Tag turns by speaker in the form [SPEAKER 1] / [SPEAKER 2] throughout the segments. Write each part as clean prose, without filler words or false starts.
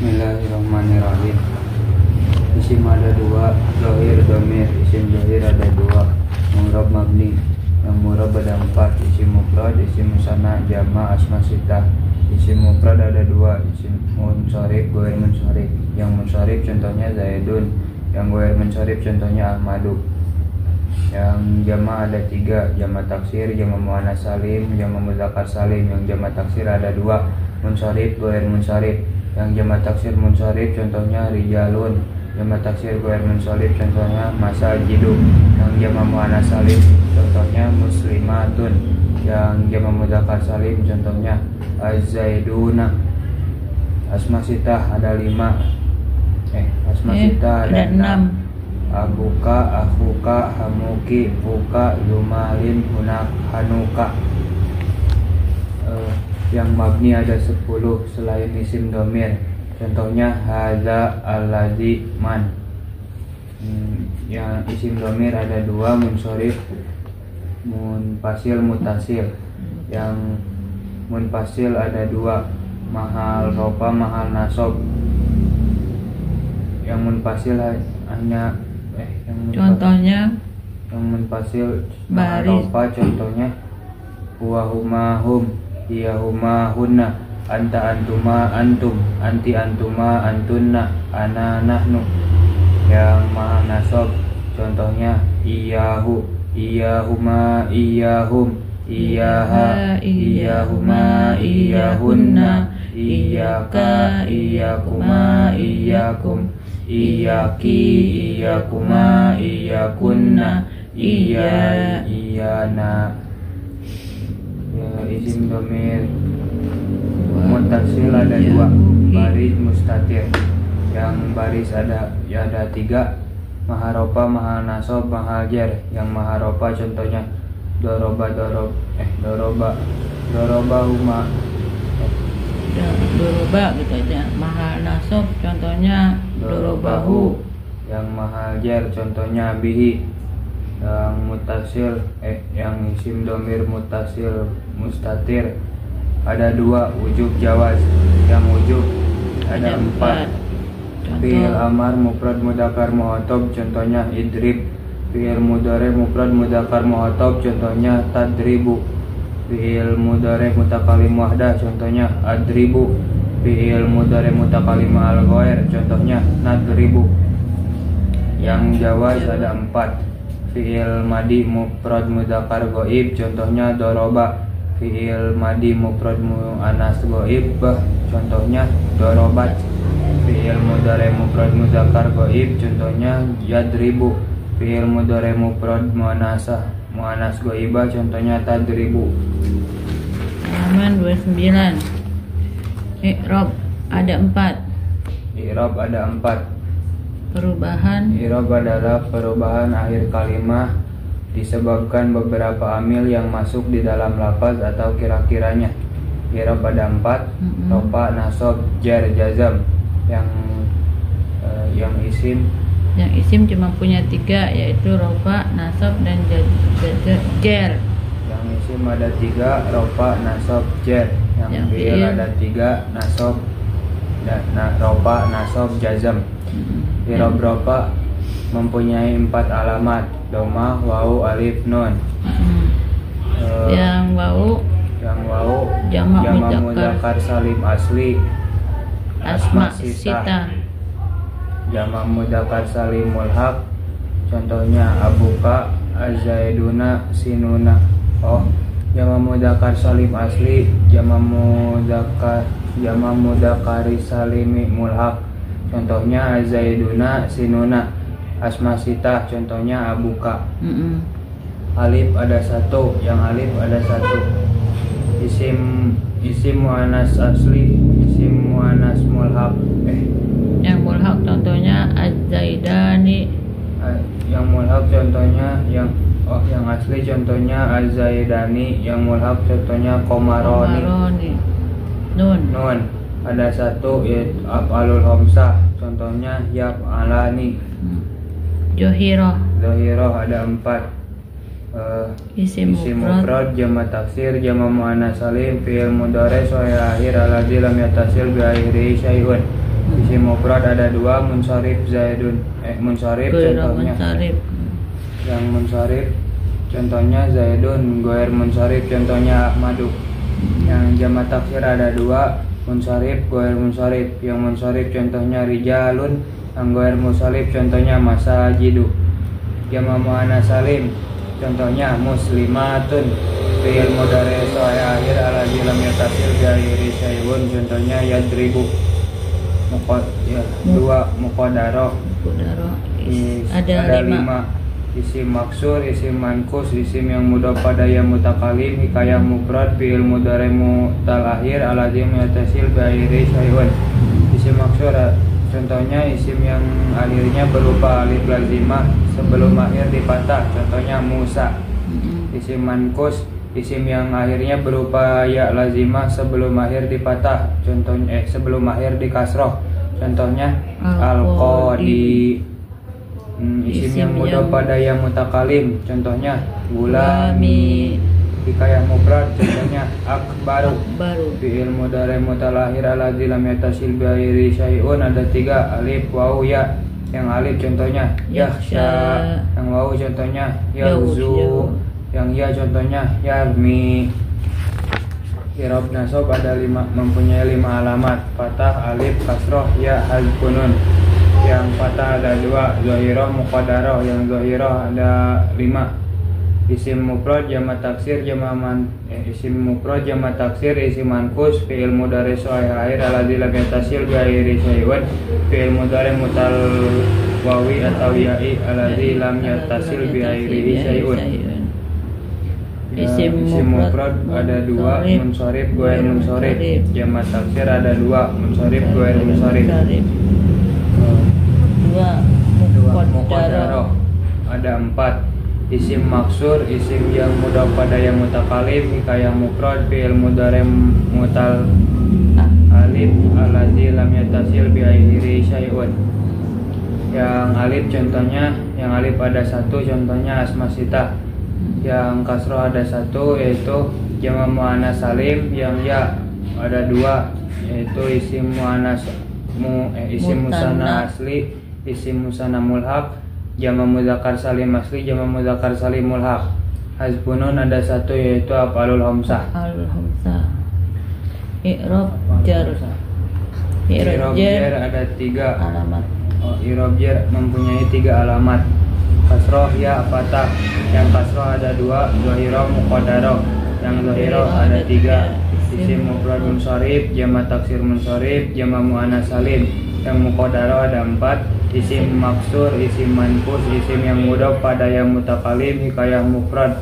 [SPEAKER 1] Bismillahirrahmanirrahim. Isim ada dua, dhohir, dhamir. Isim dhohir ada dua, mu'rab, mabni. Yang mu'rab ada empat, isim mufrad, isim musanna, jama', asma sitah. Isim mufrad ada dua, isim munsharif, ghair munsharif. Yang munsharif contohnya Zaidun, yang ghair munsharif contohnya Ahmadu. Yang jama' ada tiga, jama' taksir, jama' muannas salim, jama' mudzakkar salim. Yang jama' taksir ada dua, munsharif, ghair munsharif. Yang jama' taksir munsharif contohnya rijalun, jama' taksir ghair munsharif contohnya masajidu. Yang jama' muannas salim contohnya muslimatun. Yang jama' mudzakkar salim contohnya az-zaiduna. Asma sitah ada lima. Asma sitah ada enam. Abuka, akhuka, hamuki, fuka, zumalin, hunak, hanuka. Yang mabni ada 10 selain isim dhamir. Contohnya hadza, allazi, man. Yang isim dhamir ada dua, munsharif, munfasil, mutasil. Yang munfasil ada dua, mahal rofa, mahal nasab. Yang munfasil hanya
[SPEAKER 2] contohnya
[SPEAKER 1] yang munfasil mahal rofa contohnya huwa huma hum, hiya huma hunna, anta antuma antum, anti antuma antunna, ana nahnu. Yang mahal nasab contohnya iyahu, iyahuma, iyahum, iyaha, iyahuma, iyahunna, iyaka, iyakuma, iyakum, iyaki, iyakuma, iyakunna, iyana. Isim dhamir muttasil ada dua, baris, mustatir. Yang baris ada tiga, maharopa, mahal nasab, mahal jar. Yang maharopa contohnya doroba, doroba huma,
[SPEAKER 2] doroba gitu aja. Mahal nasab contohnya dorobahu.
[SPEAKER 1] Yang mahal jar contohnya bihi. Yang mutasil yang isim dhamir mutasil mustatir ada dua, wujub, jawaz. Yang wujub ada empat. Fi'il amar mufrad mudzakkar muhotob contohnya idrib. Fi'il mudhari mufrad mudzakkar muhotob contohnya tadribu. Fi'il mudhari mutakalim wahdah contohnya adribu. Fi'il mudhari mutakalim al ghair contohnya nadribu. Yang jawaz ada empat. Fi'il madi mufrad mudzakkar ghaib contohnya doroba. Fi'il madi mufrad muannas ghaib contohnya dorobat. Fi'il mudhari mufrad mudzakkar ghaib contohnya yadribu. Fi'il mudhari mufrad muannas ghaibah contohnya tadribu.
[SPEAKER 2] Halaman 29. I'rab ada 4.
[SPEAKER 1] I'rab ada 4.
[SPEAKER 2] Perubahan.
[SPEAKER 1] I'rab adalah perubahan akhir kalimah disebabkan beberapa amil yang masuk di dalam lafaz atau kira-kiranya. I'rab ada 4, rofa, nasab, jar, jazam. Yang
[SPEAKER 2] isim cuma punya 3, yaitu rofa, nasab, dan jar.
[SPEAKER 1] Yang isim ada 3, rofa, nasab, jar. Yang fi'il ada 3, nasab, rofa, nasab, jazam. I'rab rofa mempunyai 4 alamat: dhamma, wawu, alif, nun.
[SPEAKER 2] Yang wawu
[SPEAKER 1] jama' mudzakkar salim asli, asma sitah. Jama' mudzakkar salim mulhaq contohnya abuka, azaiduna, sinuna. Jama' mudzakkar salim asli, jama' mudzakkar salimi mulhaq contohnya azaiduna, sinuna. Asma sitah contohnya abuka. Alif ada 1, yang alif ada 1. Isim muannas asli, isim muannas mulhaq.
[SPEAKER 2] Yang mulhaq contohnya az-zaidani.
[SPEAKER 1] Yang mulhaq contohnya yang asli contohnya az-zaidani. Yang mulhaq contohnya qamaroni. Nun ada 1, yaitu af'alul khamsah contohnya yaf'alani.
[SPEAKER 2] Zohiroh
[SPEAKER 1] ada 4. Isim mufrad, jama' taksir, jama' muannas salim, fi'il mudhari sahih akhir alladzi lam yattasil bi akhirihi syai'un. Isim mufrad ada 2, munsharif Zaidun. Munsharif
[SPEAKER 2] Goiro
[SPEAKER 1] contohnya.
[SPEAKER 2] munsharif.
[SPEAKER 1] Yang munsharif contohnya Zaidun, goir munsharif contohnya Ahmadu. Yang jamak taksir ada 2, munsharif, goir munsharif. Yang munsharif contohnya rijalun, yang goir munsharif contohnya masajidu. Jamak muannas salim contohnya muslimatun. Fi'il mudhari' sahih akhir alladzi lam yattasil bi akhiri syai'un contohnya yadribu. Dua muqaddaro. Ada 5. Isim maksur, isim mankus, isim yang mudhaf pada yang mutakalim, hikayah mufrad, fi'il mudhari' mutal akhir alladzi yattasil bi akhiri syai'un. Isim maksur contohnya isim yang akhirnya berupa alif lazimah sebelum akhir dipatah contohnya Musa. Isim mankus, isim yang akhirnya berupa ya lazimah sebelum akhir dipatah contohnya sebelum akhir dikasroh contohnya al-qadi. Isim yang mudhaf pada yang mutakalim contohnya gulami. Hikayah mufrad contohnya akbaru. Fi'il mudhari' mutal akhir alladzi lam yattasil bi akhiri syai'un ada 3, alif, wawu, ya. Yang alif contohnya yakhsha, yang wawu contohnya yaghzu, yang ya contohnya yarmi. I'rab nasab ada 5, mempunyai 5 alamat: fathah, alif, kasroh, ya, hazfun nun. Yang fathah ada 2, zahirah, muqaddarah. Yang zahirah ada 5. Isim mufrad jamak taksir isim mufrad jamak taksir isim mankus, fi'il mudhari' sahih akhir alladzi lam yattasil bi akhiri syai'un, fi'il mudhari' mutal wawi atau ya'i alladzi lam yattasil bi akhiri syai'un. Isim mufrad ada 2, munsharif, goir munsharif. Jamak taksir ada 2, munsharif, goir munsharif. 2 muqaddarah ada 4. Isim maksur, isim yang mudhaf pada yang mutakalim, hikayah mufrad, fi'il mudhari' mutal alif alladzi lam yattasil bi akhiri syai'un. Yang alif contohnya, yang alif ada 1 contohnya asma sitah. Yang kasroh ada 1 yaitu jamak muannas salim. Yang ya ada 2 yaitu isim muannas isim musanna asli, isim musanna mulhaq, jamak mudzakkar salim asli, jamak mudzakkar salim mulhaq. Hazfun nun ada 1 yaitu af'alul khamsah. I'rab jar. I'rab jar ada 3
[SPEAKER 2] alamat.
[SPEAKER 1] I'rab jar mempunyai 3 alamat: kasroh, ya, fathah. Yang kasroh ada 2, zahirah, muqaddarah. Yang zahirah ada 3, isim mufrad munsharif, jamak taksir munsharif, jamak muannas salim. Yang muqaddarah ada 4, isim maksur, isim mankus, isim yang mudhaf pada yang mutakalim, hikayah mufrad.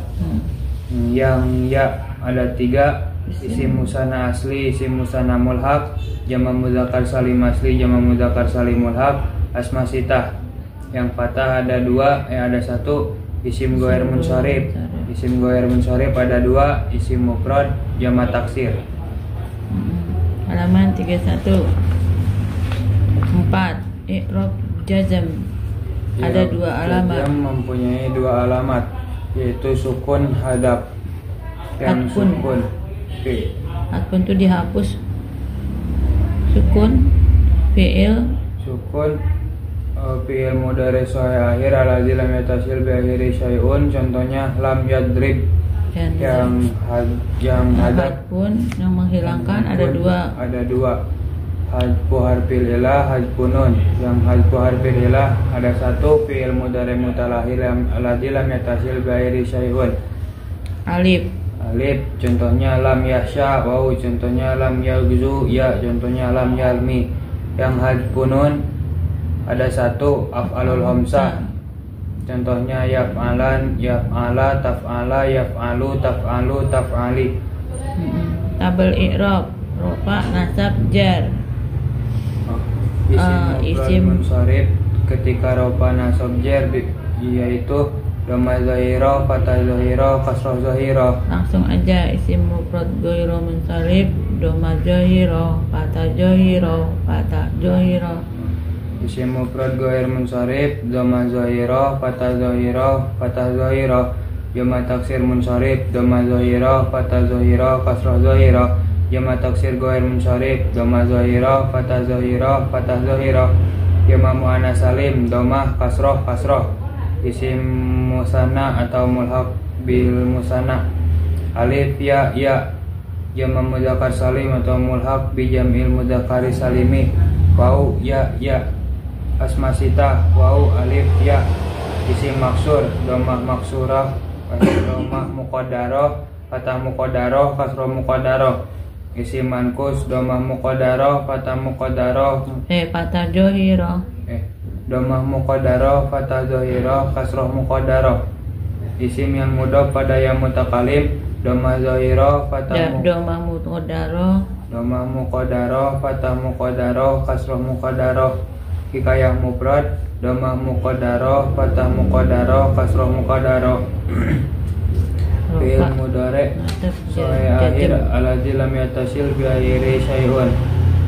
[SPEAKER 1] Yang ya ada 3, isim musanna asli, isim musanna mulhaq, jamak mudzakkar salim asli, jamak mudzakkar salim mulhaq, asma sitah. Yang fathah ada 2, ada 1, isim goir munsharif. Isim goir munsharif ada 2, isim mufrad, jamak taksir.
[SPEAKER 2] Halaman 31. 4. I'rab jazm ada 2 alamat.
[SPEAKER 1] Jazm mempunyai 2 alamat yaitu sukun, hadaf. Yang sukun
[SPEAKER 2] Hatfun itu dihapus. Sukun fi'il
[SPEAKER 1] fi'il mudhari' sahih akhir alladzi lam yattasil bi akhiri syai'un contohnya lam yadrib. Yang hadaf
[SPEAKER 2] pun yang menghilangkan ada
[SPEAKER 1] 2 hadfu harfil ilah, hadfun nun. Yang hadfu harfil ilah ada 1, fi'il mudhari' mutal akhir alladzi lam yattasil bi akhiri syai'un.
[SPEAKER 2] Alif
[SPEAKER 1] contohnya lam yahsha, wawu contohnya lam yaghzu, ya contohnya lam yalmi. Yang hadfun nun ada 1, af'alul khamsah. Contohnya yaf'alan, yaf'ala, taf'ala, yaf'alu, taf'alu, taf'ali.
[SPEAKER 2] Tabel i'rab rupa nasab jar.
[SPEAKER 1] Isim munsharif ketika rupa nasab jar yaitu dhamma zahira, fathah zahira, kasrah zahira.
[SPEAKER 2] Langsung aja isim mufrad ghairu munsharif, dhamma zahira, fathah zahira, fathah zahira.
[SPEAKER 1] Isim mufrad ghair munsharif, dhamma zahira, fathah zahira, fathah zahira. Jamak taksir munsharif, dhamma zahira, fathah zahira, kasrah zahira. jama taksir goer munsharif doma zahirah fatah zahirah fatah zahirah jama muannas salim domah kasroh kasroh isim musanna atau mulhaq bil musanna alif ya ya jama mudzakkar salim atau mulhaq bi jam'il mudzakkari salimi wau ya ya asma sitah wau alif ya isim maksur domah maksurah domah muqaddarah fatah muqaddarah kasroh muqaddarah isim mankus domah muqaddarah fatah muqaddarah
[SPEAKER 2] fatah zahirah
[SPEAKER 1] domah muqaddarah fatah zahirah kasroh muqaddarah isim yang mudhaf pada yang mutakalim domah zahirah fatah
[SPEAKER 2] domah muqaddarah
[SPEAKER 1] domah muqaddarah fatah muqaddarah kasroh muqaddarah hikayah mufrad domah muqaddarah fatah muqaddarah kasroh muqaddarah fi'il mudhari' sahih akhir alladzi lam yattasil bi akhiri syai'un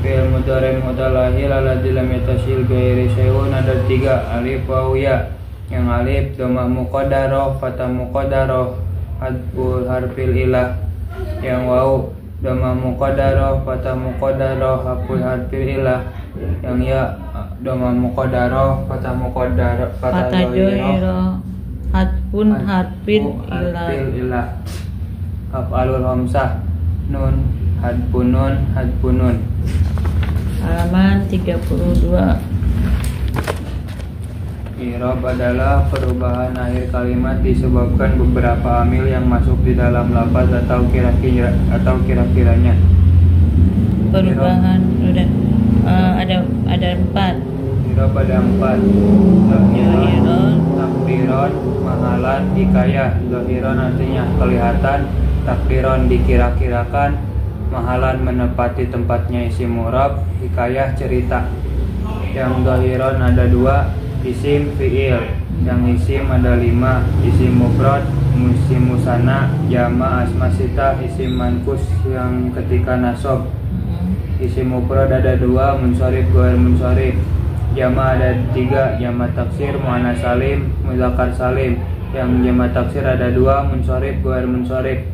[SPEAKER 1] fi'il mudhari' mutalahi alladzi lam yattasil bi akhiri syai'un ada 3 alif waw ya yang alif domah muqaddarah fatah muqaddarah hadful harfil ilah yang waw domah muqaddarah fatah muqaddarah hadful harfil ilah yang ya domah muqaddarah fatah muqaddarah fatah zahirah
[SPEAKER 2] hadfun harfin ilah af'alul hamzah nun hadfunun halaman 32. I'rab adalah perubahan akhir kalimat disebabkan beberapa amil yang masuk di dalam lafaz atau kira-kiranya. Perubahan udah ada 4.
[SPEAKER 1] I'rab ada 4. Zahiron, takdiron, mahalan, hikayah. Zahiron artinya kelihatan, takdiron dikira-kirakan, mahalan menepati tempatnya isim mu'rab, hikayah cerita. Yang zahiron ada 2, isim fi'il. Yang isim ada 5, isim mufrad, isim musanna, jama asma sitah, isim mankus yang ketika nasab. Isim mufrad ada 2, munsharif ghair munsharif. Jama ada 3, jama taksir muannas salim mudzakkar salim. Yang jama taksir ada 2, munsharif ghair munsharif.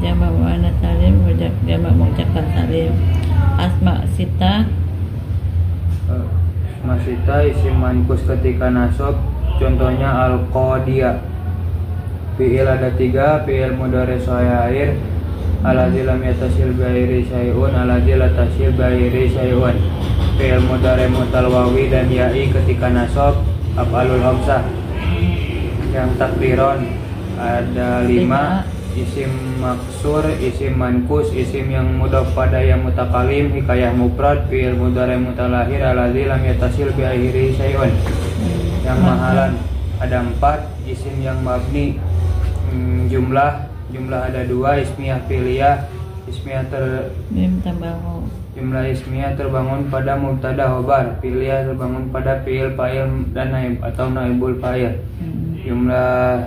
[SPEAKER 2] Jama muannas salim jama mudzakkar salim. Asma sitah
[SPEAKER 1] masita isim mankus ketika nasab, contohnya al-qadiyah. Fi'il ada 3, fi'il mudhari sahih akhir alladzi lam yattasil bi akhiri syai'un alladzi la tasil bi akhiri syai'un. Fi'il mudhari mutal wawi dan ya'i ketika nasab, af'alul hamzah. Yang takdiron ada 5, isim maksur, isim mankus, isim yang mudhaf pada yang mutakalim, hikayah mufrad, fi'il mudhari mutalahir alladzi lam yattasil bi akhiri syai'un. Yang mahalan ada 4, isim yang mabni. Jumlah ada 2, ismiyah fi'liyah, ismiyah jumlah ismiyah terbangun pada mubtada khobar, fi'liyah terbangun pada fi'il fa'il dan naib atau naibul fa'il. Jumlah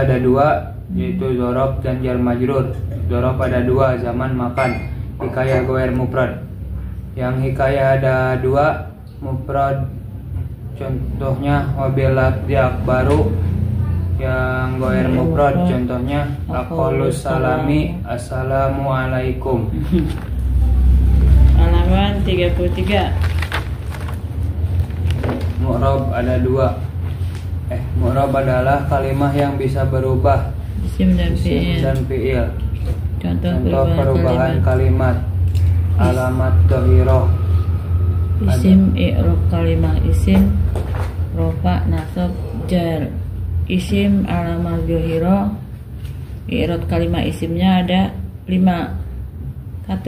[SPEAKER 1] ada 2, yaitu dzaraf dan jar majrur. Dzaraf ada 2, zaman makan. Hikayah ghair mufrad. Yang hikayah ada 2, mufrad, contohnya wabil lafzi akbaru. Yang ghair mufrad contohnya aqallus salami assalamualaikum.
[SPEAKER 2] Halaman 33.
[SPEAKER 1] Mu'rab ada 2. Mu'rab adalah kalimah yang bisa berubah
[SPEAKER 2] Isim dan
[SPEAKER 1] fi'il. Contoh perubahan
[SPEAKER 2] kalimat.
[SPEAKER 1] Alamat dhahirah.
[SPEAKER 2] Isim i'rab kalimah isim rofa nasab jar. Isim alamat dhahirah. I'rab kalimah isimnya ada 5. 1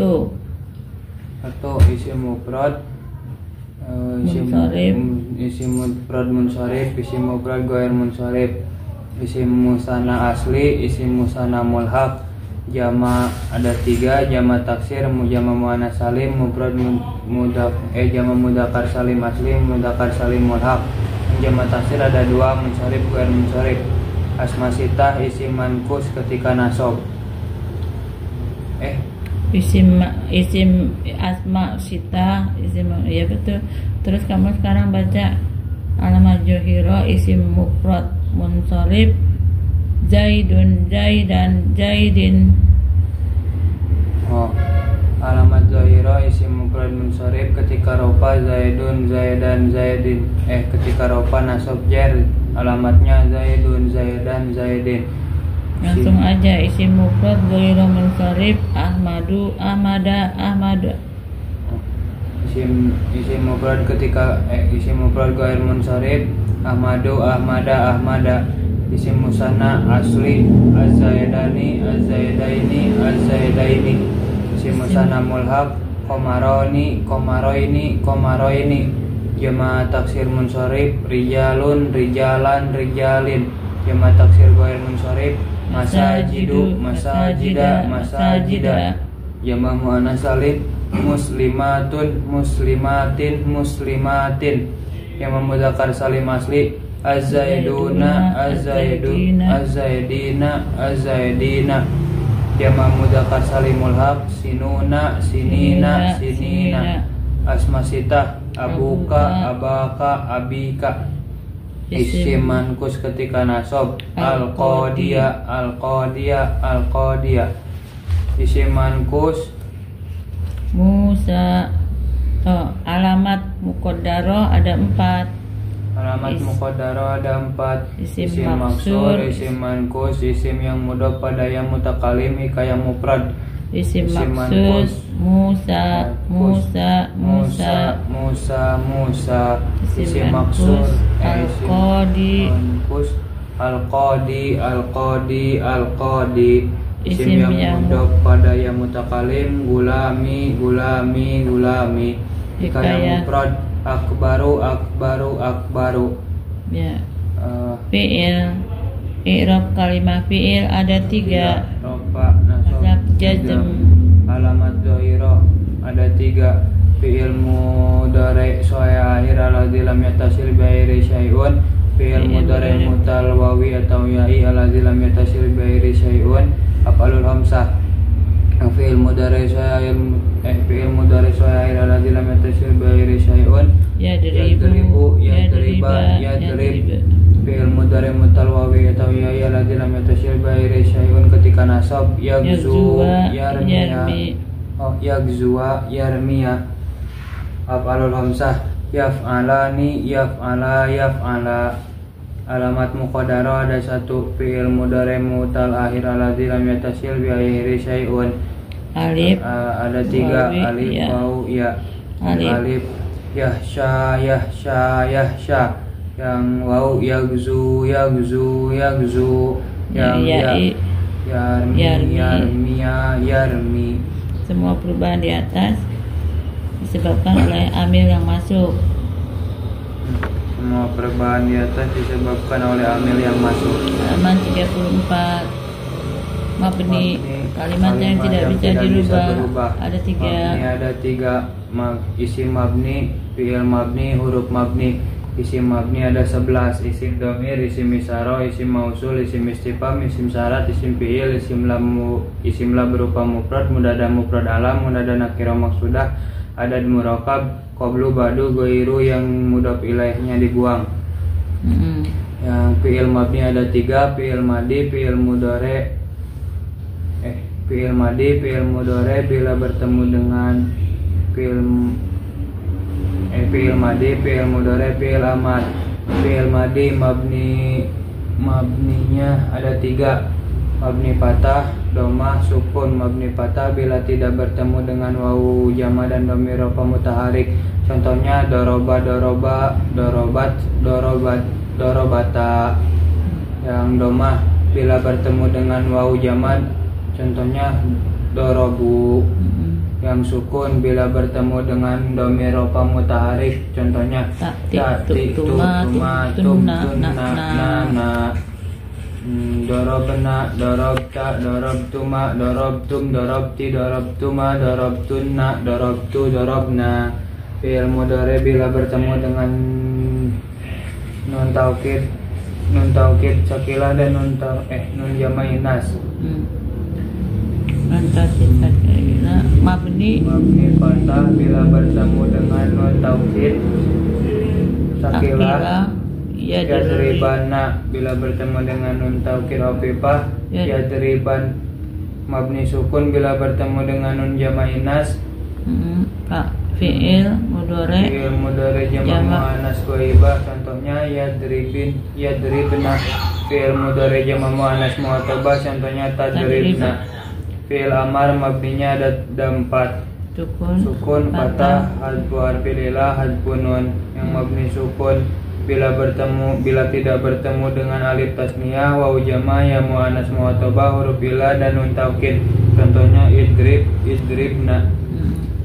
[SPEAKER 1] isim mufrad, isim mufrad munsharif, isim mufrad ghair munsharif, isim musanna asli, isim musanna mulhaq. Jama ada 3, jama taksir, jama muannas salim, mufrad jama mudzakkar salim asli, mudzakkar salim mulhaq. Jama taksir ada 2, munsharif ghair munsharif. Asma sitah, isim mankus ketika nasab.
[SPEAKER 2] Isim asma sitah, ya betul. Terus kamu sekarang baca alamat johiro, isim mufrad munsharif,
[SPEAKER 3] Zaidun, Zaidan, Zaidin.
[SPEAKER 2] Alamat zahira isim mufrad munsharif ketika rofa Zaidun, Zaidan, Zaidin. Ketika rofa nasab jar alamatnya Zaidun, Zaidan, Zaidin.
[SPEAKER 3] Langsung aja isim mufrad ghairu munsharif Ahmadu, Ahmada, Ahmada.
[SPEAKER 2] Isim mufrad ketika isim mufrad ghair munsharif Ahmadu, Ahmada, Ahmada. Isim musanna asli Az-Zaidani, Az-Zaidaini, Az-Zaidaini. Isim musanna mulhaq Qomaroni, Qomaroini, Qomaroini. Jama' taksir munsharif Rijalun, Rijalan, Rijalin. Jama' taksir ghair munsharif Masajidu, Masajida, Masajida. Jama' muannas salim Muslimatun, Muslimatin, Muslimatin. Jama' mudzakkar salim asli Az-Zaiduna, Az-Zaiduna, Az-Zaidina, Az-Zaidina. Jama' mudzakkar salim mulhaq Sinuna, Sinina, Sinina. Asma sitah Abuka, Abaka, Abika. Isim mankus ketika nasab Al-Qadiyah, Al-Qadiyah, Al-Qadiyah. Isim mankus
[SPEAKER 3] Musa. Alamat muqaddarah ada 4.
[SPEAKER 2] Alamat muqaddarah ada 4.
[SPEAKER 3] Isim
[SPEAKER 2] maksur,
[SPEAKER 3] maksur,
[SPEAKER 2] isim mankus, isim yang mudhof pada yang mutakalim hikayah mufrad.
[SPEAKER 3] Isim maksud Musa, Musa, Musa.
[SPEAKER 2] Musa, Musa.
[SPEAKER 3] Isim
[SPEAKER 2] maksur
[SPEAKER 3] Al-Qadi,
[SPEAKER 2] mankus Al-Qadi, Al-Qadi, Al-Qadi. Isim
[SPEAKER 3] Isim
[SPEAKER 2] yang
[SPEAKER 3] yang
[SPEAKER 2] mudhof pada yang mutakalim Gulami, Gulami, Gulami. Hikayah
[SPEAKER 3] Hikayah.
[SPEAKER 2] mufrad Akbaru, Akbaru, Akbaru.
[SPEAKER 3] Ya. Fi'il. I'rab kalimat fi'il ada 3.
[SPEAKER 2] Rofa, nasab,
[SPEAKER 3] Nasab, jazm.
[SPEAKER 2] Alamat zahirah ada 3. Fi'il mudhari' shay'a akhir alladzi lam yattasil bi ghairi syai'un. Fi'il mudhari' mutal wawi atau ya'i alladzi lam yattasil bi ghairi syai'un. Af'alul khamsah. Fi'il mudhari' shay'a fi'il mudhari' shay'a akhir alladzi lam yattasil bi ghairi syai'un.
[SPEAKER 3] Yadribu,
[SPEAKER 2] Yadriba, Yadrib. Fi'il mudhari' mutal wawi atau ya'i alladzi lam yattasil bi ghairi syai'un ketika nasab Yaghzu, Yarmiya. Yaghzuwa, Yarmiya. Af'alul khamsah Yaf'alani, Yaf'ala, Yaf'ala. Alamat muqaddarah ada 1. Fi'il mudhari' mutal akhir alladzi lam yattasil bi ghairi syai'un.
[SPEAKER 3] Alif.
[SPEAKER 2] Ada 3.
[SPEAKER 3] Wawi,
[SPEAKER 2] Alif,
[SPEAKER 3] ya.
[SPEAKER 2] waw, ya.
[SPEAKER 3] Alif.
[SPEAKER 2] Yahsha, Yahsha, Yahsha. Yang waw Yaghzu, Yaghzu, Yaghzu. Yang
[SPEAKER 3] Ya'i.
[SPEAKER 2] Yarmi,
[SPEAKER 3] Yarmi.
[SPEAKER 2] Yarmiya, Yarmi.
[SPEAKER 3] Semua perubahan di atas disebabkan oleh amil yang masuk.
[SPEAKER 2] Semua perubahan di atas disebabkan oleh amil yang masuk.
[SPEAKER 3] Halaman 34. Mabni, kalimat yang tidak bisa dirubah. Ada 3.
[SPEAKER 2] Mabni ada 3. Isim mabni, fi'il mabni, huruf mabni. Isim mabni ada 11. Isim dhamir, isim isyarah, isim mausul, isim istifham, isim syarat, isim fi'il, isim lam berupa mufrad, munada mufrad alam, munada nakirah maksudah, adad murakkab, qablu ba'du ghairu yang mudhof ilaihnya dibuang. Yang fi'il mabni ada 3. Fi'il madi, fi'il mudhari'. Fi'il madi, fi'il mudhari' bila bertemu dengan fi'il madi, fi'il mudhari', fi'il amar. Fi'il madi mabninya ada 3. Mabni patah, domah, sukun. Mabni patah bila tidak bertemu dengan wawu jama dan dhamir rafa mutaharik. Contohnya doroba, doroba, dorobat, dorobat, dorobata. Yang domah bila bertemu dengan wawu jama, contohnya dorobu. Yang sukun bila bertemu dengan dhamir rafa mutaharik, contohnya ta'ti, tuma, tum, na. Dorobna, dorobta, dorobtuma, dorobtum, dorobti, dorobtuma, dorobtunna, dorobtu, dorobna. Fi'il mudhari' bila bertemu dengan nun taukid sakilah dan nun jama'i nas. Mabni patah bila bertemu dengan nun taukid sakilah Yadribana bila bertemu dengan nun taukid khafifah. Yadriban mabni sukun bila bertemu dengan nun jama' inas.
[SPEAKER 3] Pak fi'il mudhari
[SPEAKER 2] jama' muannas ghaibah. Contohnya yadribna. Fi'il mudhari jama' muannas mu'attabah. Contohnya tadribna. Fi'il amar mabninya ada 4. Sukun fathah hadfu harfil ilah hadfu nun. Yang mabni sukun bila tidak bertemu dengan alif tasniyah, wawu jama', ya muannas mu'attabah, huruf ilah dan nun taukid. Contohnya idribna.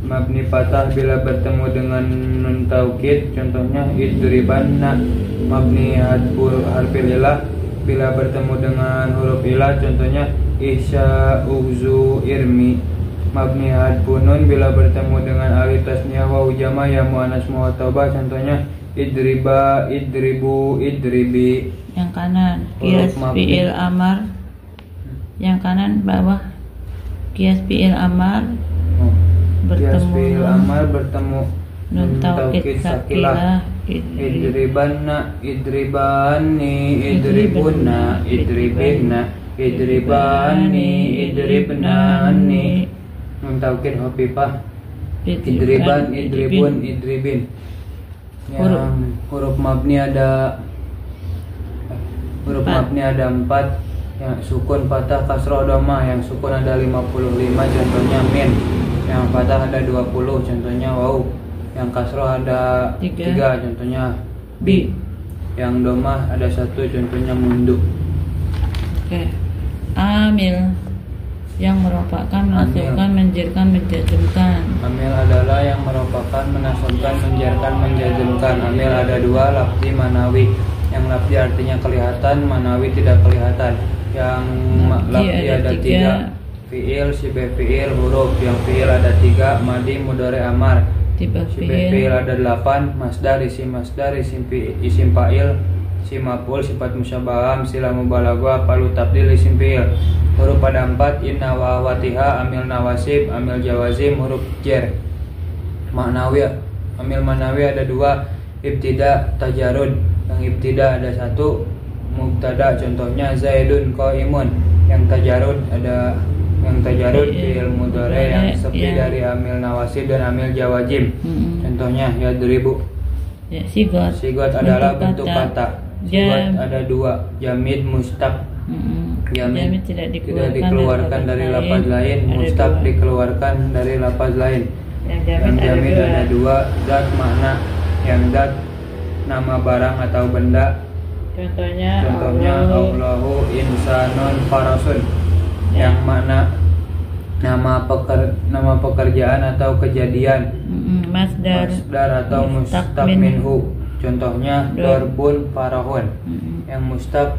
[SPEAKER 2] Mabni fathah bila bertemu dengan nun taukid. Contohnya idribanna. Mabni hadfu harfil ilah bila bertemu dengan huruf ilah. Contohnya isya uzu irmi. Mabni hadfu nun bila bertemu dengan alif tasniyah, wawu jama', ya muannas mu'attabah. Contohnya idriba, idribu, idribi.
[SPEAKER 3] Yang kanan kias fi'il amar. Yang kanan bawah kias fi'il amar
[SPEAKER 2] bertemu
[SPEAKER 3] nun taukid sakilah.
[SPEAKER 2] Idribanna, idribani, idribunna, idribinna, idribani, idribnani. Nun taukid khafifah. Idriban, idribun, idribin. Yang huruf mabni ada 4. Yang sukun fathah kasroh dhamma. Yang sukun ada 55. Contohnya min. Yang fathah ada 20. Contohnya waw. Yang kasroh ada 3. Contohnya bi. Yang dhamma ada 1. Contohnya mundu.
[SPEAKER 3] Oke. Amil yang merupakan menasabkan, menjarkan, menjazmkan.
[SPEAKER 2] Amil adalah yang merupakan menasabkan, menjarkan, menjazmkan. Amil ada 2, lafzi manawi. Yang lafzi artinya kelihatan, manawi tidak kelihatan. Yang lafzi ada 3. Fi'il, sibeh fi'il, huruf. Yang fi'il ada 3, madi, mudhari, amar. Sibeh fi'il ada 8, masdar, isim fa'il, isim maf'ul, sifat musyabahah, silah mubalaghah, falu tabdil, isim fi'il. Huruf pada 4, inna wa awatiha, amil nawasib, amil jawazim, huruf jar. Maknawi, amil manawi ada 2, ibtida, tajarud. Yang ibtida ada 1, mubtada. Contohnya zaidun qaimun. Yang tajarud fi'il mudhari yang sepi dari amil nawasib dan amil jawazim. Contohnya yadribu. Sigot adalah bentuk kata. Sigot ada 2, jamid, mustaq. Jamid tidak dikeluarkan dari lafaz lain, mustaq dikeluarkan dari lafaz lain. Yang jamid ada 2, zat makna. Yang zat nama barang atau benda. Contohnya Allahu insanun farasun. Yang makna nama pekerjaan atau kejadian. Masdar atau mustaq minhu. Contohnya darbun farahun. Yang mustaq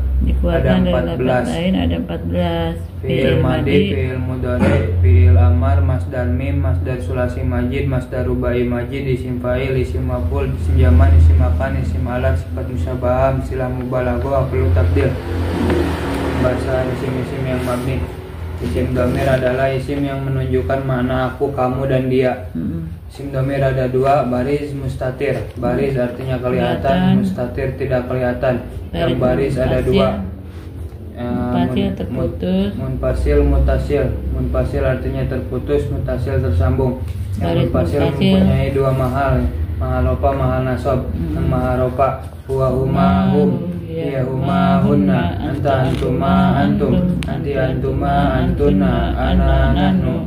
[SPEAKER 2] ada 14.
[SPEAKER 3] Ada 14.
[SPEAKER 2] Fi'il madi, fi'il mudhari, fi'il amar, masdar mim, masdar sulasi majid, masdar rubai majid, isim fa'il, isim maf'ul, isim jaman, isim makan, isim alat, sifat musyabahah, silah mubalaghah, falu tabdil. Bahasa isim-isim yang mabni. Isim dhamir adalah isim yang menunjukkan makna aku, kamu, dan dia. Isim dhamir ada 2, baris, mustatir. Baris artinya kelihatan, mustatir tidak kelihatan. Yang baris ada 2.
[SPEAKER 3] Munfasil terputus.
[SPEAKER 2] Munfasil, mutasil. Munfasil artinya terputus, mutasil tersambung. Yang munfasil mempunyai 2 mahal. Mahal ropa, mahal nasab. Yang mahal ropa huwa huma hum, hiya huma hunna, anta antuma antum, anti antuma antuna, ana nahnu.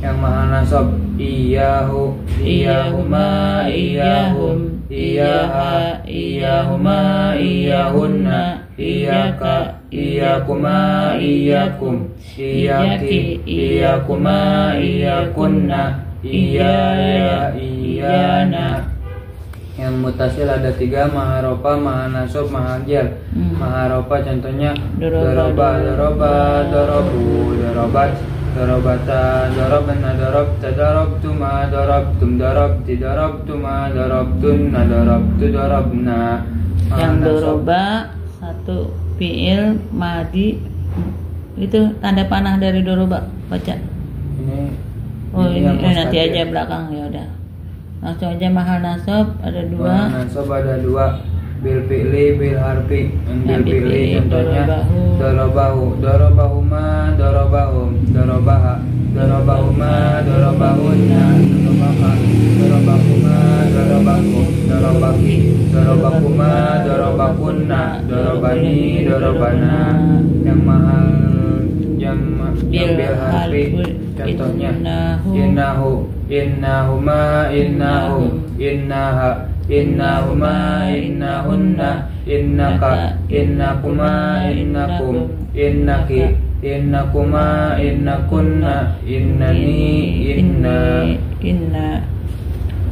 [SPEAKER 2] Yang mahal nasab iyahu, iyahuma, iyahum, iyaha, iyahuma, iyahunna, iyaka, iyakuma, iyakum, iyaki, iyakuma, iyakunna, iyaya, iyana. Yang mutasil ada 3, maharopa, mahanasab, mahajar. Maharopa contohnya doroba, dorobu, dorobat, dorobata, dorobna, dorobta, dorobtuma, dorobtum, dorobti, dorobtuma, dorobtunna, dorobtu, dorobna.
[SPEAKER 3] Yang doroba 1 fi'il madi, itu tanda panah dari doroba, baca. Ini nanti aja belakang, ya udah. Langsung aja mahal nasab ada 2.
[SPEAKER 2] Mahal nasab ada 2. bil fi'li bil harfi bil
[SPEAKER 3] bil
[SPEAKER 2] fi'li
[SPEAKER 3] fi'li,
[SPEAKER 2] contohnya
[SPEAKER 3] dorobahu.
[SPEAKER 2] darabahuma darabahum darabaha darabahuma darabahunna darabaha darabahuma darabakum darabaki darabakuma darabakunna darabani darabana yang mahal yang bil harfi contohnya innahu innahuma innahum innaha innahuma innahunna innaka innakuma innakum innaki innakuma innakunna innani inna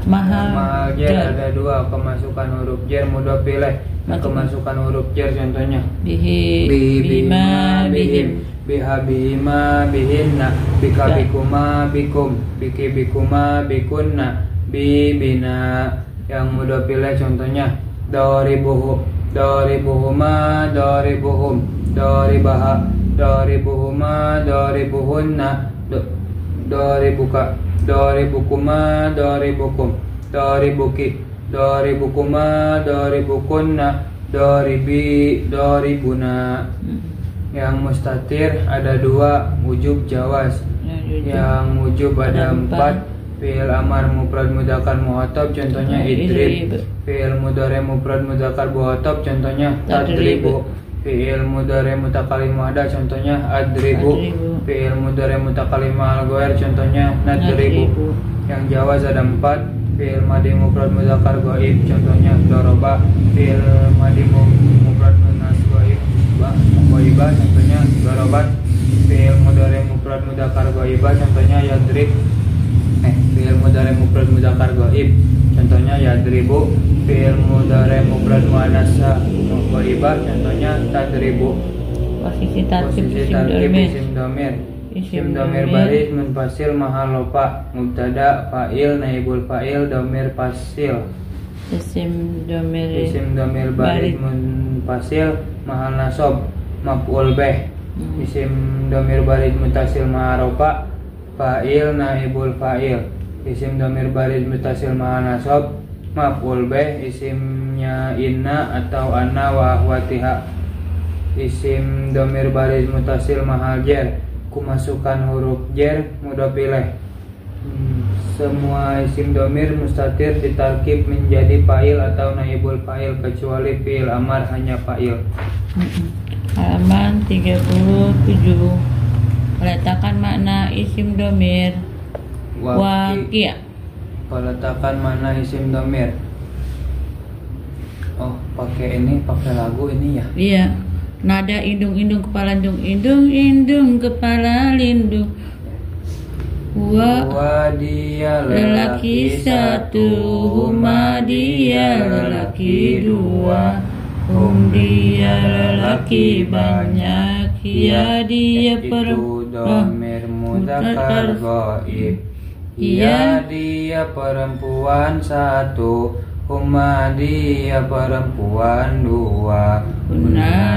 [SPEAKER 2] mahal jar ada dua kemasukan huruf jar mudah pilih kemasukan huruf jar contohnya
[SPEAKER 3] bima bihim
[SPEAKER 2] biha bihima bihinna bika bikuma bikum biki bikuma bikunna bina yang mudah pilih contohnya daribuhu daribuhuma daribuhum daribaha daribuhuma daribuhunna daribuka daribukuma daribukum daribuki daribukuma daribukunna daribuna yang mustatir ada dua wujub jawaz yang wujub ada 4 fi'il amar mufrad mudzakkar muhatab contohnya idrib fi'il mudhari mufrad mudzakkar muhatab contohnya tadribu fi'il mudhari mutakallim muannas contohnya adribu fi'il mudhari mutakallim al-ghair contohnya nadribu yang jawaz ada 4 fi'il madhi mufrad mudzakkar ghaib contohnya daraba fi'il madhi mufrad muannas ghaibah contohnya darabat fi'il mudhari mufrad mudzakkar ghaibah contohnya yadrib fi'il mudhari mufrad mudzakkar ghaib contohnya yadribu fi'il mudhari mufrad muannas ghaibah contohnya tadribu
[SPEAKER 3] posisi tarkib
[SPEAKER 2] isim domir baris munfasil mahal lopa mubtada fa'il naibul fa'il domir fasil
[SPEAKER 3] isim domir
[SPEAKER 2] baris munfasil mahal nasob maf'ul bih isim domir baris mutasil mahal lopa fa'il naibul fa'il isim domir baris mutasil mahal nasob maf'ul bih isimnya inna atau anna wa akhwatiha isim domir baris mutasil mahal jar kumasukan huruf jar mudah pilih semua isim domir mustatir ditarkib menjadi fa'il atau naibul fa'il kecuali fi'il amar hanya fa'il.
[SPEAKER 3] Halaman 37 letakkan makna isim domir waqi'.
[SPEAKER 2] Peletakan mana isim domir. Oh, pakai lagu ini ya?
[SPEAKER 3] Iya. Nada indung kepala indung kepala lindung.
[SPEAKER 2] Wa dia
[SPEAKER 3] lelaki satu, huma dia lelaki dua, dia lelaki banyak, ya dia
[SPEAKER 2] domir mudzakkar ghaib. Ia dia perempuan satu, huma dia perempuan dua,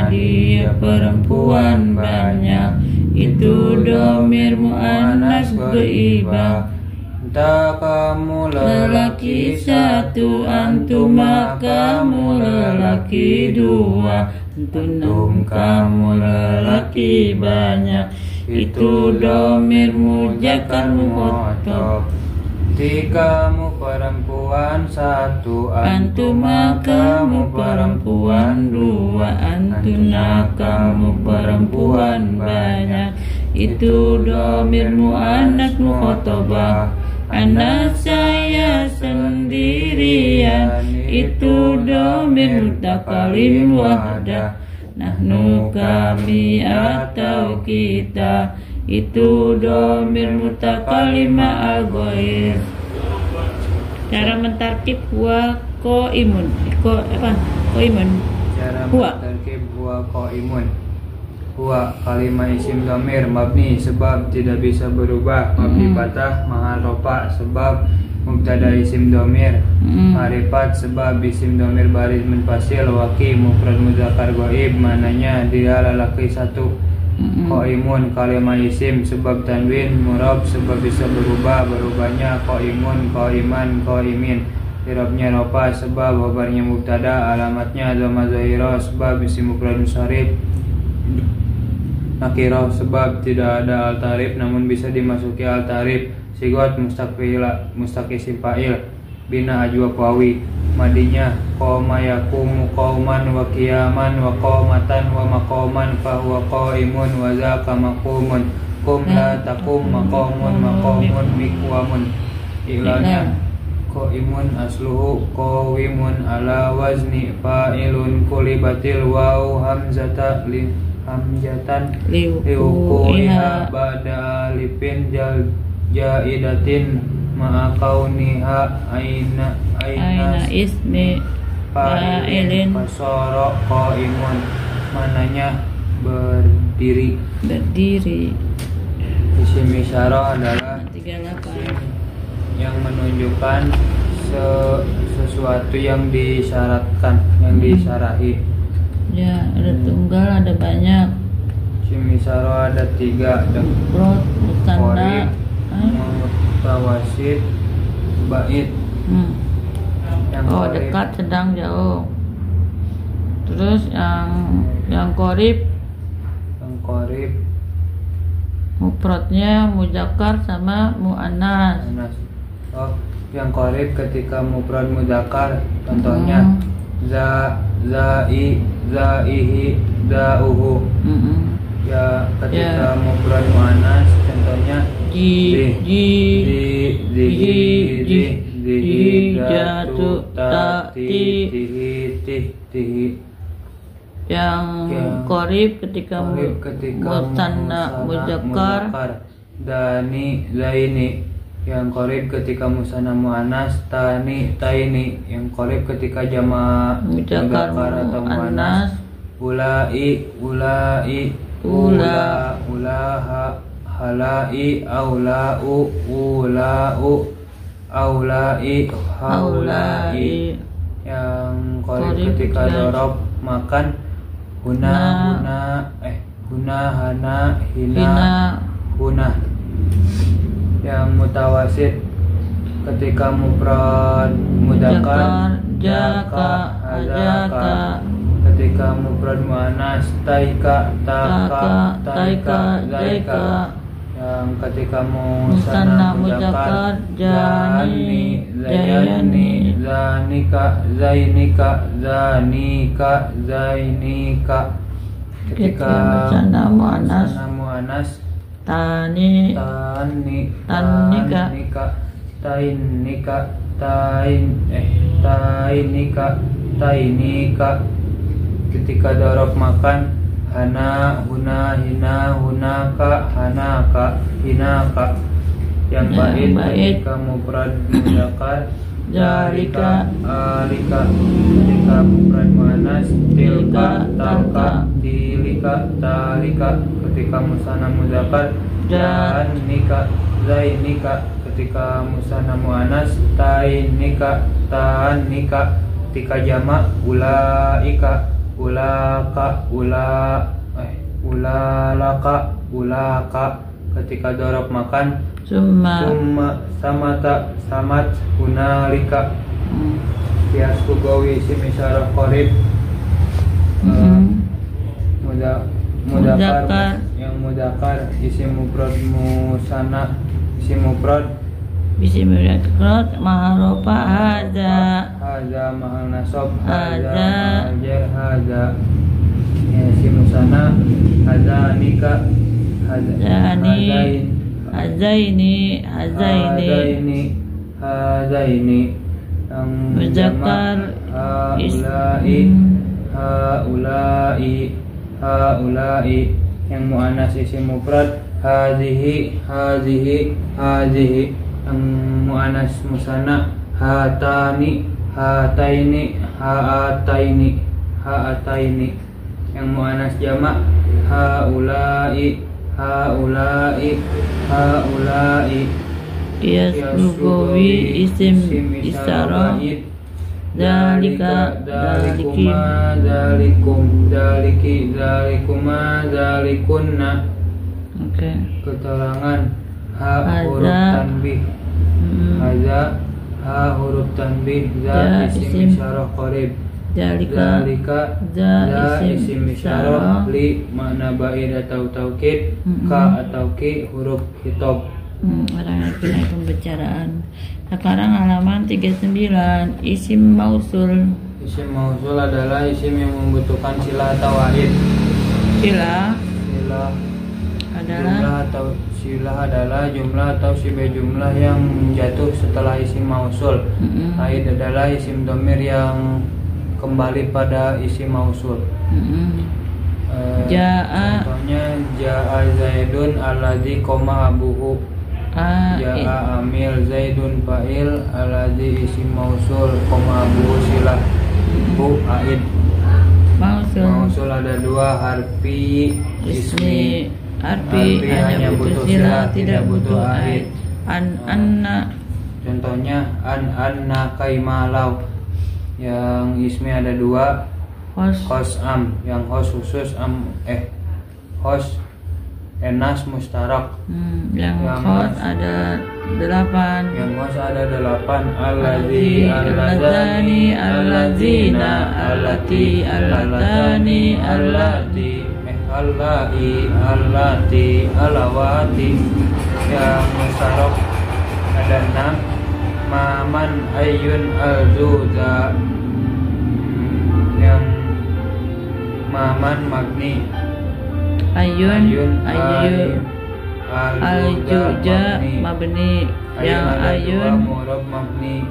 [SPEAKER 3] dia perempuan banyak, itu domir muannas ghaibah.
[SPEAKER 2] Anta kamu
[SPEAKER 3] lelaki satu, antuma kamu lelaki dua, antum kamu lelaki banyak, itu domir muzakkar mukhatab.
[SPEAKER 2] Kamu perempuan satu,
[SPEAKER 3] antuma kamu perempuan dua, antuna kamu perempuan banyak, itu domir muannas mukhatabah. Anak saya sendirian, itu domir mutakallim wahdah. Nahnu kami atau kita, itu domir mutakallim al-ghair. Cara mentarkib huwa qaimun. Qaimun.
[SPEAKER 2] Cara mentarkib huwa qaimun. Huwa kalimah isim domir mabni sebab tidak bisa berubah, mabni patah mahal rofa sebab mubtada isim domir, marifat sebab isim domir baris munfasil, waqi mufrad mudzakkar ghaib mananya dia lelaki satu. Qaimun kalimah isim sebab tanwin, murab sebab bisa berubah, berubahnya qaimun qaiman qaimin. Irabnya rofa sebab, khabarnya mubtada, alamatnya dhamma zahirah sebab, isim mufrad munsharif nakirah sebab tidak ada al-tarif namun bisa dimasuki al-tarif. Sigot mustaqisim fa'il bina ajwa wawi madinya qoma yaqumu qauman wa qiyaman wa qamatan wa maqaman fa huwa qaimun wa zaka maqumun qum la taqum maqamun maqamun miqwamun. Iklannya qaimun asluhu qawimun ala wazni fa'ilun kulibatil waw hamzata li hamzatan liukuiha ba'da alifin jaidatin ma'a kauniha aina
[SPEAKER 3] ismi fa'ilin
[SPEAKER 2] fasara qaimun, mananya berdiri. Isim isyarah adalah
[SPEAKER 3] 38
[SPEAKER 2] yang menunjukkan sesuatu yang disyaratkan, yang disyarahi.
[SPEAKER 3] ya, ada tunggal, ada banyak.
[SPEAKER 2] Isim isyarah ada 3, ada
[SPEAKER 3] Brot,
[SPEAKER 2] qorib,
[SPEAKER 3] mutanda,
[SPEAKER 2] mutawasid, bait. Yang
[SPEAKER 3] oh
[SPEAKER 2] qorib,
[SPEAKER 3] dekat, sedang, jauh. Terus yang qorib mufradnya muzakkar sama muannas.
[SPEAKER 2] oh, yang qorib ketika mufrad muzakkar, contohnya zaihi, zauhu. Ya ketika mufrad muannas, contohnya jatu tihi. Yang qorib ketika musanna muzakkar dani zaini. Yang qorib ketika musanna muannas taini. Yang qorib ketika jamak muzakkar atau muannas ulai, ulaha, halai, aulau, aulai, haulai. Yang qorib ketika dorob makan huna, hana, hina, huna. Yang mutawasid ketika mufrad muzakkar jaka, hazaka. Ketika mufrad muannas taika, taka, zaika. Yang ketika musanna muzakkar jani, zanika, zainika, zainika. Ketika
[SPEAKER 3] musanna
[SPEAKER 2] muannas
[SPEAKER 3] tanika,
[SPEAKER 2] tainika. Ketika dorob makan hana, huna, hina, hunaka, hanaka, hinaka. Yang bait ketika mufrad muzakkar zalika, alika. Ketika mufrad muannas tilka, talka, tilika, talika. Ketika musanna muzakkar janika, zainika. Ketika musanna muannas tainika, tanika. Ketika jamak ulaika, ulaka, ulalaka, ulaka. Ketika dorob makan summa, samat, hunalika. Kias kugawi isim isyarah qorib mudakkar. Yang mudakkar isim mufrad musanna, isim mufrad
[SPEAKER 3] maharofa haza
[SPEAKER 2] mahal nasab,
[SPEAKER 3] haza
[SPEAKER 2] jar, haza. Ya, isim musanna hazanika,
[SPEAKER 3] hazaini.
[SPEAKER 2] Yang
[SPEAKER 3] muzakkar
[SPEAKER 2] haulai. Yang muannas isim mufrad hazihi. Yang muannas musanna hatani, haataini. Yang muannas jamak haulai.
[SPEAKER 3] Qiyas lugawi isim isyarah zalika,
[SPEAKER 2] zalikuma, zalikum, zaliki, zalikuma, zalikunna. Keterangan huruf tanbih haza, Ha huruf tanbih,
[SPEAKER 3] Ja,
[SPEAKER 2] isim
[SPEAKER 3] isim.
[SPEAKER 2] isyarah qarib.
[SPEAKER 3] Zalika,
[SPEAKER 2] Zalika,
[SPEAKER 3] za,
[SPEAKER 2] isim isyarah, li makna ba'id atau taukid, ka atau ki huruf khitab.
[SPEAKER 3] Orang yang pindah pembicaraan. Sekarang halaman 39, isim mausul.
[SPEAKER 2] Isim mausul adalah isim yang membutuhkan silah atau wahid.
[SPEAKER 3] Silah
[SPEAKER 2] Silah
[SPEAKER 3] adalah
[SPEAKER 2] jumlah atau silah adalah jumlah atau sibah jumlah yang jatuh setelah isim mausul. Wahid adalah isim domir yang kembali pada isim mausul.
[SPEAKER 3] Ja'a,
[SPEAKER 2] Contohnya ja'a Zaidun alladzi koma abuhu. Ja'a amil Zaidun fa'il alladzi isim mausul koma abuhu silah. Bu aid.
[SPEAKER 3] mausul.
[SPEAKER 2] Mausul ada dua, harfi ismi.
[SPEAKER 3] Harfi hanya butuh silah, tidak butuh aid. Anna,
[SPEAKER 2] Contohnya anna kaimalau. Yang ismi ada dua, khos am, yang khos khusus khos enas mustarak.
[SPEAKER 3] Yang
[SPEAKER 2] Yang
[SPEAKER 3] khos ada 8.
[SPEAKER 2] Yang khos ada 8, alladzi, alladzani, alladzina, allati, allatani, allati, allai, allati, alawati. Yang mustarak ada 6, maman, ayun, alzuza. Yang maman magni,
[SPEAKER 3] Ayun, ayu,
[SPEAKER 2] aljuja
[SPEAKER 3] mabni. Yang ayun,
[SPEAKER 2] murab mabni.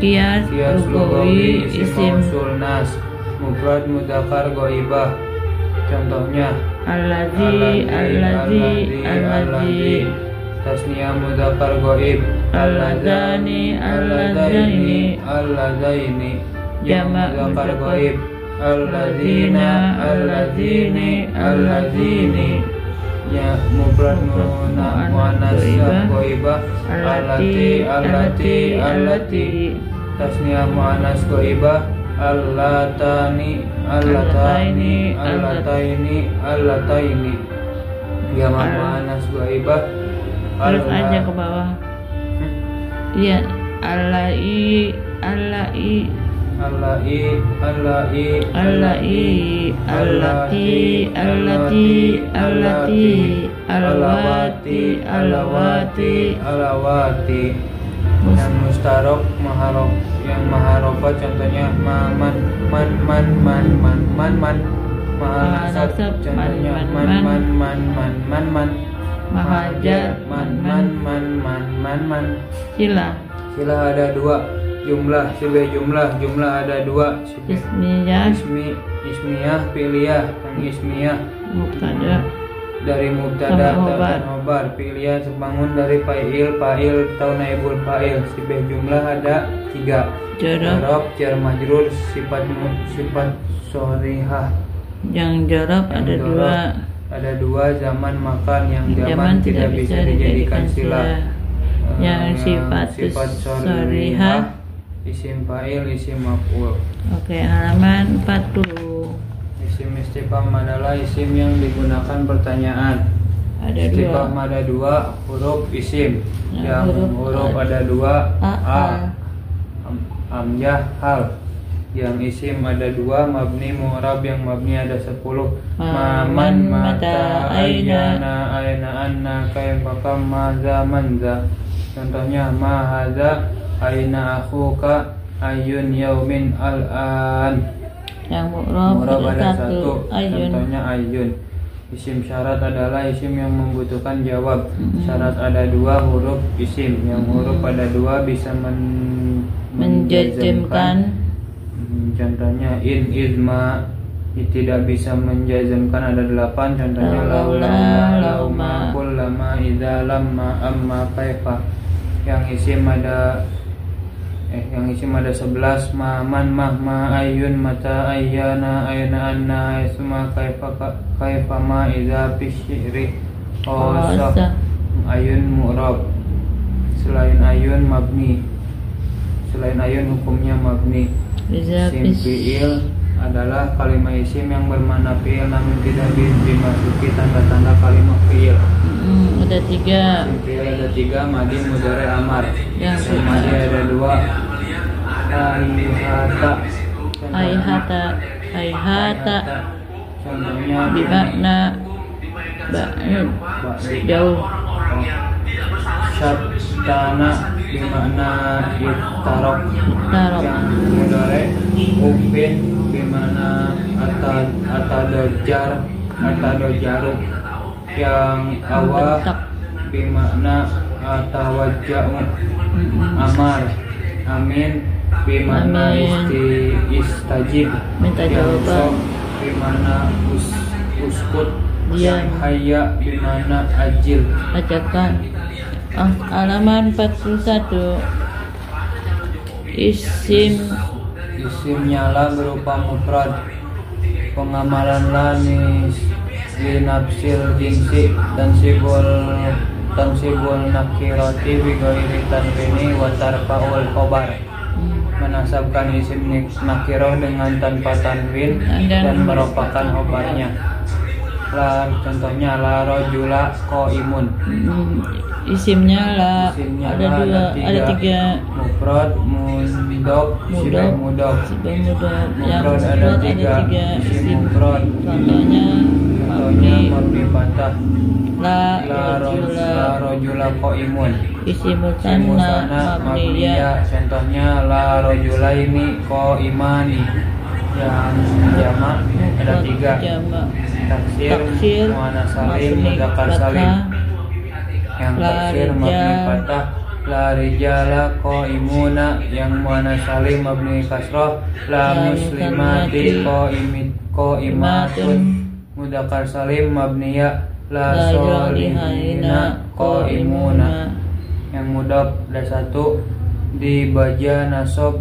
[SPEAKER 3] Kias, lugawi, isim.
[SPEAKER 2] mausul nas, mufrad mudzakkar ghaibah. Contohnya
[SPEAKER 3] Allazi,
[SPEAKER 2] tasniyah mudzakkar ghaib,
[SPEAKER 3] alladzani, alladzaini,
[SPEAKER 2] alladzaini.
[SPEAKER 3] Jamak
[SPEAKER 2] mudzakkar
[SPEAKER 3] mudzakkar
[SPEAKER 2] ghaib, alladzina, alladzini, alladzini. Ya mufrad muannas ghaibah, allati, tasniyah muannas ghaibah, allataini. Jamak muannas ghaibah,
[SPEAKER 3] Terus aja ke bawah. Iya, allati,
[SPEAKER 2] alawati. Yang mustarok yang maharofat contohnya man. Mahanasab contohnya man. Mahajar man.
[SPEAKER 3] Silah,
[SPEAKER 2] Silah ada 2, jumlah ada 2, ismiyah piliyah. Yang ismiyah
[SPEAKER 3] mubtada,
[SPEAKER 2] dari mubtada
[SPEAKER 3] Khobar.
[SPEAKER 2] khobar, piliyah sebangun dari fa'il atau naibul fa'il. Sibah jumlah ada 3,
[SPEAKER 3] jorob.
[SPEAKER 2] jar majrur, sifat sharihah.
[SPEAKER 3] Yang jorob ada
[SPEAKER 2] Jorob
[SPEAKER 3] 2.
[SPEAKER 2] ada 2, zaman makan. Yang zaman tidak bisa dijadikan silah.
[SPEAKER 3] Yang sifat sharihah,
[SPEAKER 2] isim fa'il, isim maf'ul.
[SPEAKER 3] Oke, halaman 40.
[SPEAKER 2] Isim istifham adalah isim yang digunakan pertanyaan.
[SPEAKER 3] Ada 2.
[SPEAKER 2] Istifham ada 2 huruf isim.
[SPEAKER 3] Nah,
[SPEAKER 2] Yang huruf ada 2,
[SPEAKER 3] A.
[SPEAKER 2] hamzah, hal. Yang isim ada 2, mabni mu'rab. Yang mabni ada 10. Man, mata, aina, anna, kaifa, kam, maza, manza. Contohnya mahaza, aina akhuka, ayun yaumin al-an.
[SPEAKER 3] Yang mu'rab
[SPEAKER 2] ada
[SPEAKER 3] ada
[SPEAKER 2] 1,
[SPEAKER 3] 1, ayun.
[SPEAKER 2] contohnya ayun. Isim syarat adalah isim yang membutuhkan jawab. Syarat ada 2 huruf isim. Yang huruf ada 2 bisa menjazmkan. Contohnya in, izma. Tidak bisa menjazmkan ada 8. Contohnya laula, lauma, kullama, idza, lamma, amma, kaifa. Yang isim ada 11, man, ma, ayun, mata, ayyana, aina, anna, isma, kaifa, ma, idza, fisyri, qasa. Ayun mu'rab. Selain ayun mabni. Selain ayun hukumnya mabni. Isim fi'il adalah kalimat isim yang bermakna fi'il namun tidak dimasuki tanda-tanda kalimat fi'il.
[SPEAKER 3] Ada 3.
[SPEAKER 2] Isim fi'il ada 3, madi mudhari amar.
[SPEAKER 3] Yang
[SPEAKER 2] Madi ada 2.
[SPEAKER 3] Haihata.
[SPEAKER 2] Contohnya
[SPEAKER 3] Bimakna ba'id, jauh.
[SPEAKER 2] Syabtana bimana iftarok. Yang mudhari upin bimana atadojaru. Yang awal bimana atawajja'u. Amar amin bimana istajib.
[SPEAKER 3] Minta
[SPEAKER 2] Yang
[SPEAKER 3] jawaban.
[SPEAKER 2] sok bimana uskut.
[SPEAKER 3] Diam.
[SPEAKER 2] Yang hayya bimana ajil.
[SPEAKER 3] Ajakan. Halaman 41.
[SPEAKER 2] Isimnya la berupa mufrad. Pengamalan la linafsil jinsi dan sibul nakirati bighairi tanwini wa tarfa'ul khobar. Menasabkan isim nakiroh dengan tanpa tanwin dan merupakan khobarnya. Contohnya la rojula qaimun.
[SPEAKER 3] Isimnya la ada 3.
[SPEAKER 2] Mufrad, mudhof, sibah mudhof.
[SPEAKER 3] Yang
[SPEAKER 2] Mufrad ada 3. Isim mufrad.
[SPEAKER 3] Contohnya
[SPEAKER 2] mabni fathah.
[SPEAKER 3] la
[SPEAKER 2] rojula qaimun.
[SPEAKER 3] isim
[SPEAKER 2] Musanna
[SPEAKER 3] musanna
[SPEAKER 2] mabniya.
[SPEAKER 3] mabniya.
[SPEAKER 2] Contohnya la rojulaini qaimani. Yang jamak ada 3.
[SPEAKER 3] Jamak.
[SPEAKER 2] Taksir, muannas salim, mudzakkar salim. Yang taksir mabni fathah. La rijala qaimuna. Yang muannas salim mabni kasrah. La muslimati qaimatun. Mudzakkar salim mabniya. La solihina qaimuna. Yang mudhaf ada 1. Dibaca nasab.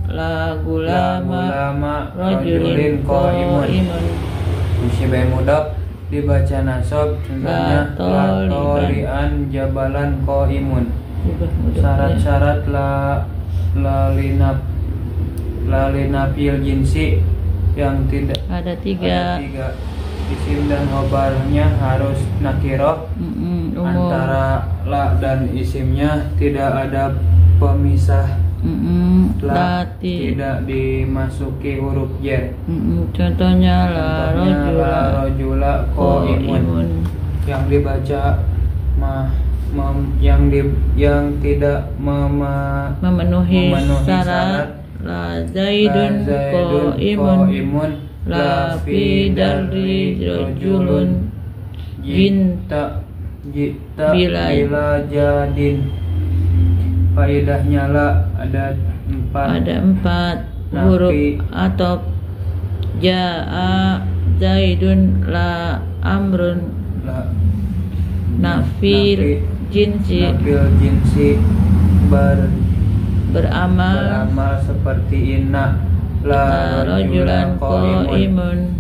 [SPEAKER 3] La gulama rajulin
[SPEAKER 2] qaimun.
[SPEAKER 3] qaimun.
[SPEAKER 2] Musibah mudhaf dibaca nasab. Contohnya la tolian jabalan qaimun. Syarat-syarat linafil jinsi yang tidak
[SPEAKER 3] Ada 3.
[SPEAKER 2] Isim dan khobarnya harus nakiroh. Antara la dan isimnya tidak ada pemisah. La tidak dimasuki huruf jar.
[SPEAKER 3] Contohnya la
[SPEAKER 2] rojula qaimun. Yang dibaca yang tidak
[SPEAKER 3] memenuhi syarat. La zaidun qaimun. La fi dari rajulun
[SPEAKER 2] jita bila jadin. Faedahnya la ada 4
[SPEAKER 3] huruf atau ja'a zaidun la amrun. Nafil jinsi beramal
[SPEAKER 2] seperti inna. La
[SPEAKER 3] rajulan qaimun.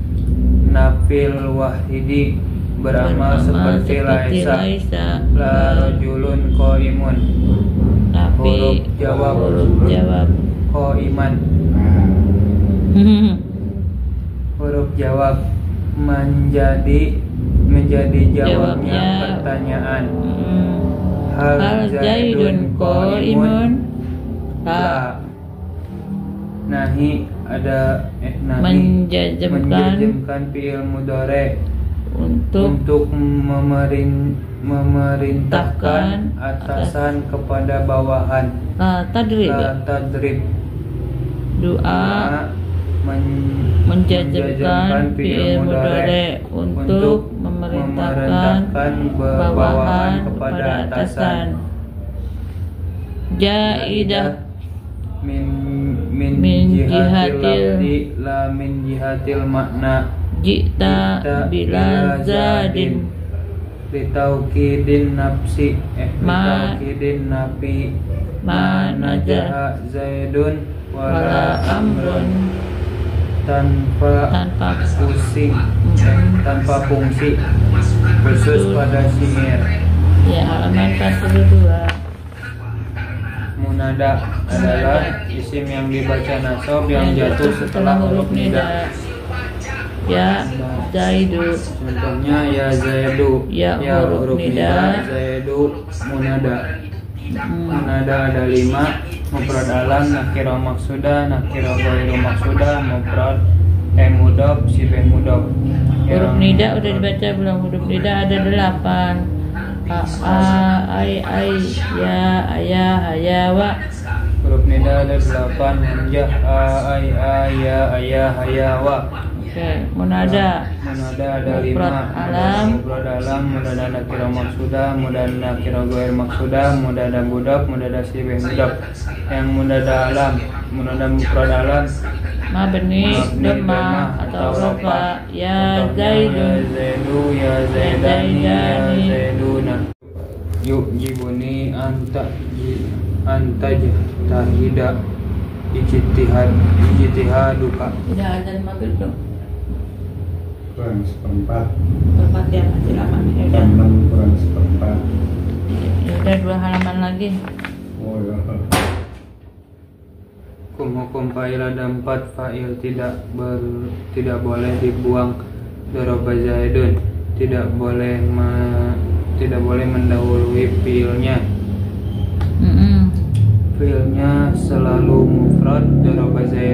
[SPEAKER 2] Nafil wahidi beramal seperti laisa. La rajulun qaimun. Huruf jawab qaiman. Huruf jawab menjadi jawabnya pertanyaan.
[SPEAKER 3] Hal zaidun qaimun. La
[SPEAKER 2] nahi ada
[SPEAKER 3] menjazmkan
[SPEAKER 2] fi'il mudhari
[SPEAKER 3] untuk
[SPEAKER 2] memerintahkan atasan kepada bawahan.
[SPEAKER 3] La tadrib. Doa menjazmkan fi'il mudhari untuk memerintahkan bawahan kepada atasan. Jaidah min jihatil lafzi
[SPEAKER 2] la min jihatil makna.
[SPEAKER 3] Jita bila zadin
[SPEAKER 2] litaukidin nafsi litaukidin nafi.
[SPEAKER 3] Ma
[SPEAKER 2] najaha zaidun wala amrun. Tanpa fungsi khusus pada syair.
[SPEAKER 3] Ya, halaman 42.
[SPEAKER 2] Munada adalah isim yang dibaca nasab yang jatuh setelah huruf nida.
[SPEAKER 3] Ya Zaidu.
[SPEAKER 2] Contohnya ya Zaidu.
[SPEAKER 3] Ya huruf nida.
[SPEAKER 2] Zaidu munada. Munada ada 5. Mufrad alam, nakirah maksudah, nakirah ghairu maksudah, mufrad mudhof, sibeh mudhof.
[SPEAKER 3] Huruf nida udah dibaca belum? Huruf nida ada 8. Ai, ya, ayah, hayawa.
[SPEAKER 2] Huruf nida ada 8. Hamzah ai, ya, ayah, hayawa.
[SPEAKER 3] Oke, munada.
[SPEAKER 2] Munada ada 5.
[SPEAKER 3] Mufrad alam.
[SPEAKER 2] Mufrad alam, mudada nakirah maksudah, mudada nakirah ghairu maksudah, mudada mudhof, mudada sibeh mudhof. Yang mudada alam, mudada mufrad alam
[SPEAKER 3] Mabni dhamma atau rofa. Ya Zaidu.
[SPEAKER 2] Ya Zaidu, ya Zaidani, ya Zaiduna. Yujibuni tahida ijtihaduka.
[SPEAKER 3] Udah azan maghrib dong.
[SPEAKER 4] Kurang seperempat.
[SPEAKER 3] Berpat ya, masih lama. Ya udah.
[SPEAKER 4] Tambah kurang seperempat.
[SPEAKER 3] Ya udah 2 halaman lagi.
[SPEAKER 4] Oh ya.
[SPEAKER 2] Hukum fa'il ada 4. Fa'il tidak boleh dibuang. Daraba Zaidun tidak boleh mendahului fiilnya. Fiilnya selalu mufrad. Daraba Zaidun